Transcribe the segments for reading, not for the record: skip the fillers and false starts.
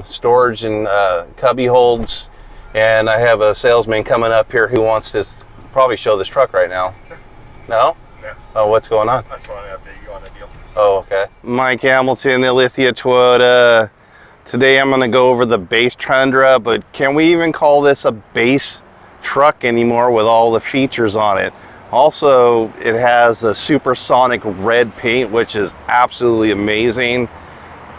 storage and cubby holds. And I have a salesman coming up here who wants to probably show this truck right now. No? Yeah. Oh, what's going on? I just want to update you on the deal. Oh, okay. Mike Hamilton, Alithia Toyota. Today I'm going to go over the base Tundra, but can we even call this a base truck anymore with all the features on it? Also, it has the supersonic red paint, which is absolutely amazing.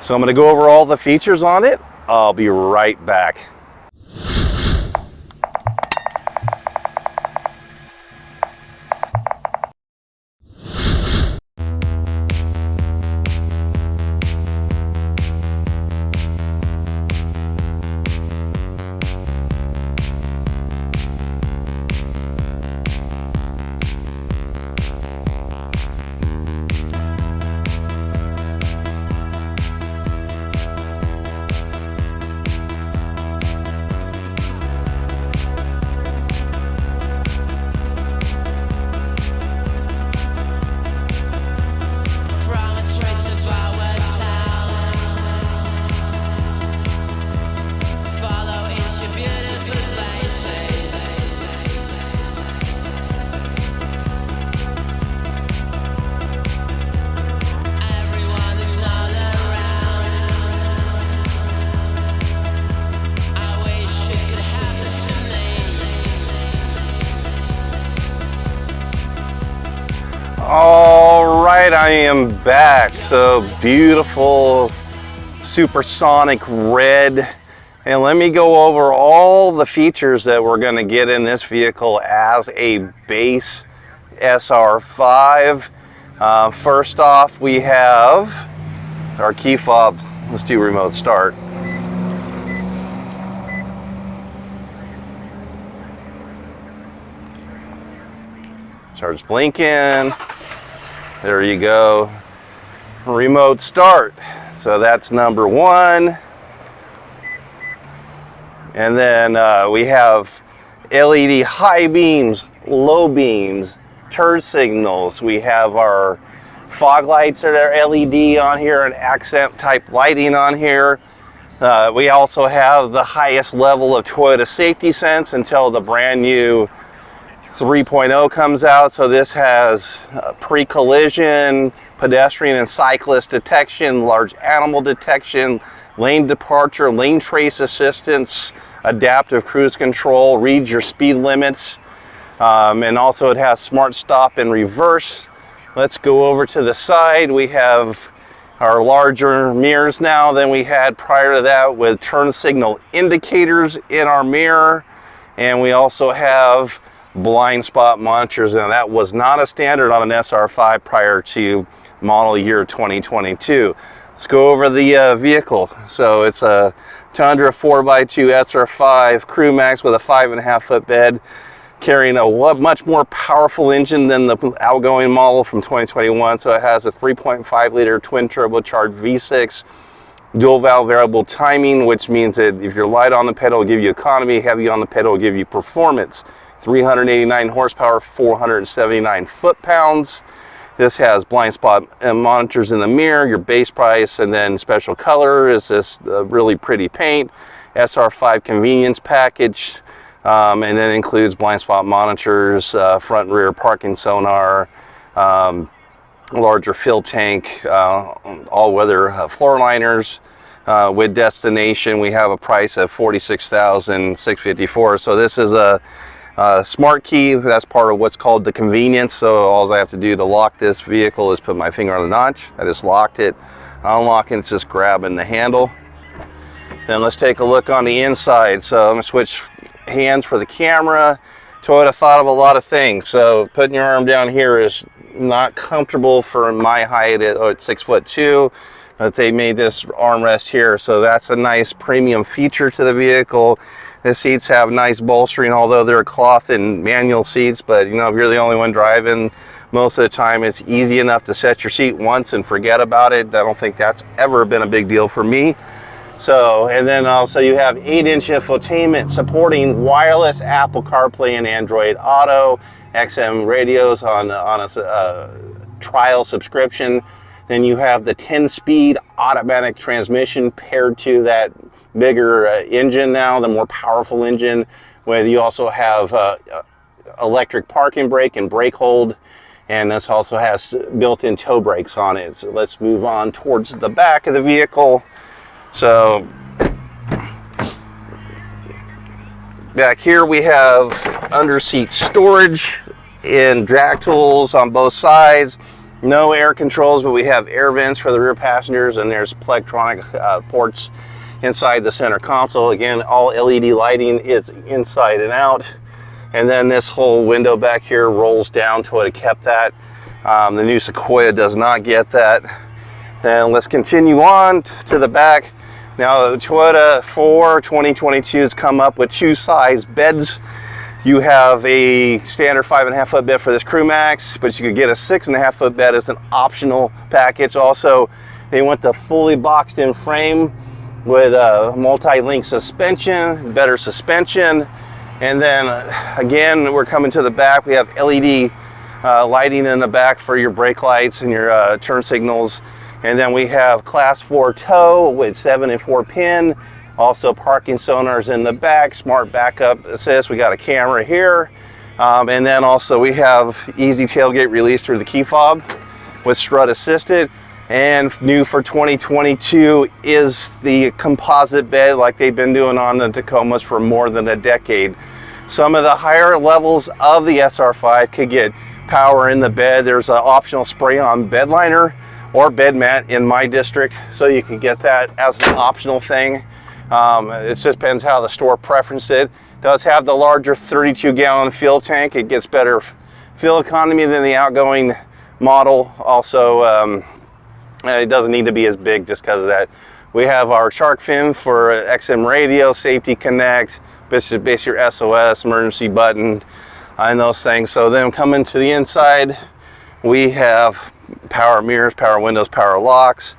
So I'm going to go over all the features on it. I'll be right back. All right, I am back. So beautiful supersonic red. And let me go over all the features that we're going to get in this vehicle as a base SR5. First off, we have our key fobs. Let's do remote start. Starts blinking. There you go. Remote start. So that's number one. And then we have LED high beams, low beams, turn signals. We have our fog lights that are LED on here and accent type lighting on here. We also have the highest level of Toyota safety sense until the brand new 3.0 comes out. So this has pre-collision, pedestrian and cyclist detection, large animal detection, lane departure, lane trace assistance, adaptive cruise control, reads your speed limits, and also it has smart stop and reverse. Let's go over to the side. We have our larger mirrors now than we had prior to that, with turn signal indicators in our mirror, and we also have blind spot monitors. Now that was not a standard on an SR5 prior to model year 2022. Let's go over the vehicle. So it's a Tundra 4x2 SR5 Crew Max with a 5.5 foot bed, carrying a much more powerful engine than the outgoing model from 2021. So it has a 3.5 liter twin turbocharged V6, dual valve variable timing, which means that if you're light on the pedal, it'll give you economy, heavy on the pedal, it'll give you performance. 389 horsepower, 479 foot-pounds. This has blind spot monitors in the mirror, your base price, and then special color is this really pretty paint. SR5 convenience package, and then includes blind spot monitors, front and rear parking sonar, larger fill tank, all-weather floor liners. With destination, we have a price of $46,654. So this is a smart key. That's part of what's called the convenience. So all I have to do to lock this vehicle is put my finger on the notch. I just locked it. Unlocking, it's just grabbing the handle. Then let's take a look on the inside. So I'm gonna switch hands for the camera. Toyota thought of a lot of things. So putting your arm down here is not comfortable for my height at 6'2", but they made this armrest here. So that's a nice premium feature to the vehicle. The seats have nice bolstering, although they're cloth and manual seats, but you know, if you're the only one driving, most of the time it's easy enough to set your seat once and forget about it. I don't think that's ever been a big deal for me. So, and then also you have 8-inch infotainment supporting wireless Apple CarPlay and Android Auto, XM radios on a trial subscription. Then you have the 10-speed automatic transmission paired to that bigger engine now, the more powerful engine, where you also have electric parking brake and brake hold, and this also has built-in tow brakes on it. So let's move on towards the back of the vehicle. So back here we have under-seat storage and drag tools on both sides. No air controls, but we have air vents for the rear passengers, and there's electronic ports inside the center console. Again, all LED lighting is inside and out. And then this whole window back here rolls down to it. It kept that. The new Sequoia does not get that. Then let's continue on to the back. Now the Toyota 2022 has come up with two size beds. You have a standard 5.5 foot bed for this Crew Max, but you could get a 6.5 foot bed as an optional package. Also, they went to fully boxed in frame with a multi-link suspension, better suspension. And then again, we're coming to the back. We have LED lighting in the back for your brake lights and your turn signals. And then we have class 4 tow with 7 and 4 pin. Also parking sonars in the back, smart backup assist. We got a camera here. And then also we have easy tailgate release through the key fob with strut assisted. And new for 2022 is the composite bed, like they've been doing on the Tacomas for more than a decade. Some of the higher levels of the SR5 could get power in the bed. There's an optional spray-on bed liner or bed mat in my district, so you can get that as an optional thing. It just depends how the store preferences it. Does have the larger 32-gallon fuel tank. It gets better fuel economy than the outgoing model. Also, it doesn't need to be as big just because of that. We have our shark fin for XM radio, safety connect, basically your SOS, emergency button, and those things. So then coming to the inside, we have power mirrors, power windows, power locks.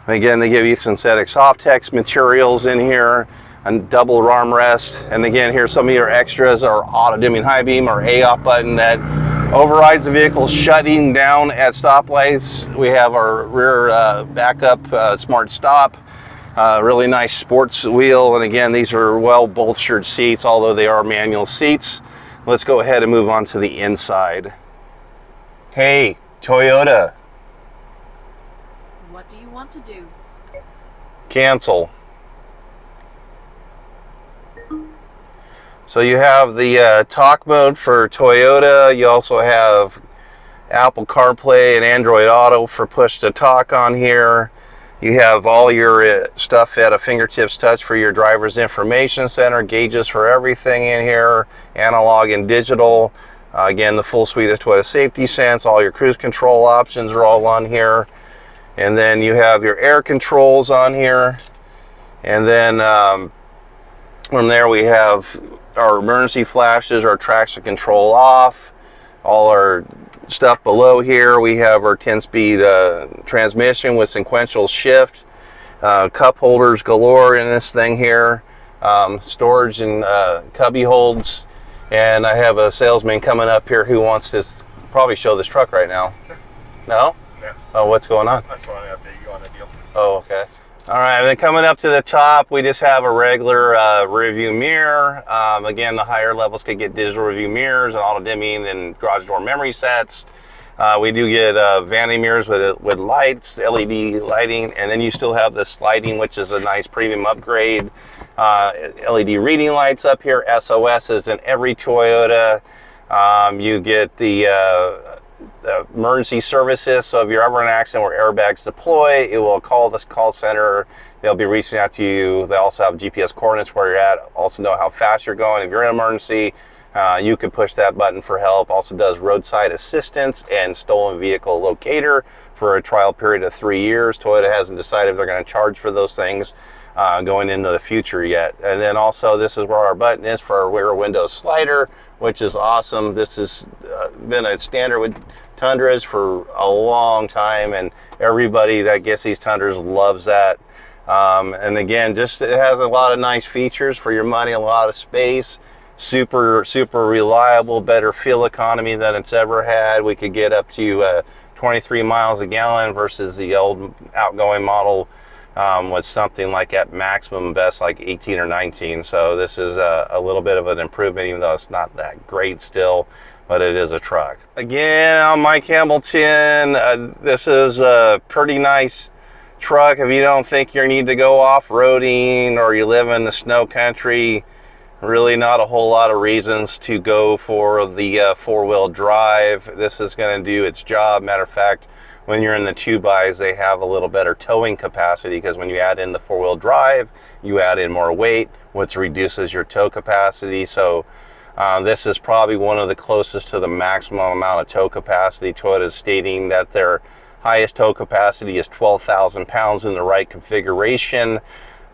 Again, they give you synthetic Softex materials in here, a double armrest. And again, here's some of your extras: our auto dimming high beam, our AOF button that overrides the vehicle shutting down at stoplights. We have our rear backup smart stop, really nice sports wheel. And again, these are well bolstered seats, although they are manual seats. Let's go ahead and move on to the inside. Hey, Toyota. What do you want to do? Cancel. So you have the talk mode for Toyota. You also have Apple CarPlay and Android Auto for push to talk on here. You have all your stuff at a fingertips touch for your driver's information center, gauges for everything in here, analog and digital. Again, the full suite of Toyota Safety Sense. All your cruise control options are all on here. And then you have your air controls on here. And then from there we have our emergency flashes, our traction control off, all our stuff below here. We have our 10-speed transmission with sequential shift, cup holders galore in this thing here, storage and cubby holds. And I have a salesman coming up here who wants to probably show this truck right now. Sure. No? Yeah. Oh, what's going on? I just want to update you on the deal. Oh, okay. All right, and then coming up to the top, we just have a regular rear view mirror. Again, the higher levels could get digital rear view mirrors and auto dimming and garage door memory sets. We do get vanity mirrors with lights, LED lighting, and then you still have the sliding, which is a nice premium upgrade. LED reading lights up here, SOS is in every Toyota. You get the emergency services, so if you're ever in an accident where airbags deploy, it will call this call center. They'll be reaching out to you. They also have GPS coordinates where you're at, also know how fast you're going. If you're in an emergency, you can push that button for help. Also does roadside assistance and stolen vehicle locator for a trial period of 3 years. Toyota hasn't decided if they're going to charge for those things going into the future yet. And then also this is where our button is for our rear window slider, which is awesome. This has been a standard with Tundras for a long time, and everybody that gets these Tundras loves that. And again, just it has a lot of nice features for your money, a lot of space, super reliable, better fuel economy than it's ever had. We could get up to 23 miles a gallon versus the old outgoing model was something like at maximum best like 18 or 19. So this is a little bit of an improvement, even though it's not that great still, but it is a truck. Again, I'm Mike Hamilton. This is a pretty nice truck if you don't think you need to go off-roading or you live in the snow country. Really not a whole lot of reasons to go for the four-wheel drive. This is going to do its job. Matter of fact, when you're in the 2x, they have a little better towing capacity, because when you add in the four-wheel drive, you add in more weight, which reduces your tow capacity. So this is probably one of the closest to the maximum amount of tow capacity. Toyota is stating that their highest tow capacity is 12,000 pounds in the right configuration.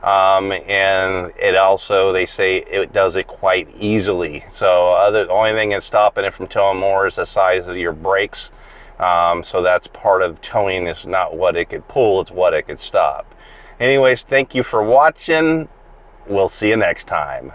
And it also, they say it does it quite easily. So the only thing that's stopping it from towing more is the size of your brakes. So that's part of towing, is not what it could pull, it's what it could stop. Anyways, thank you for watching. We'll see you next time.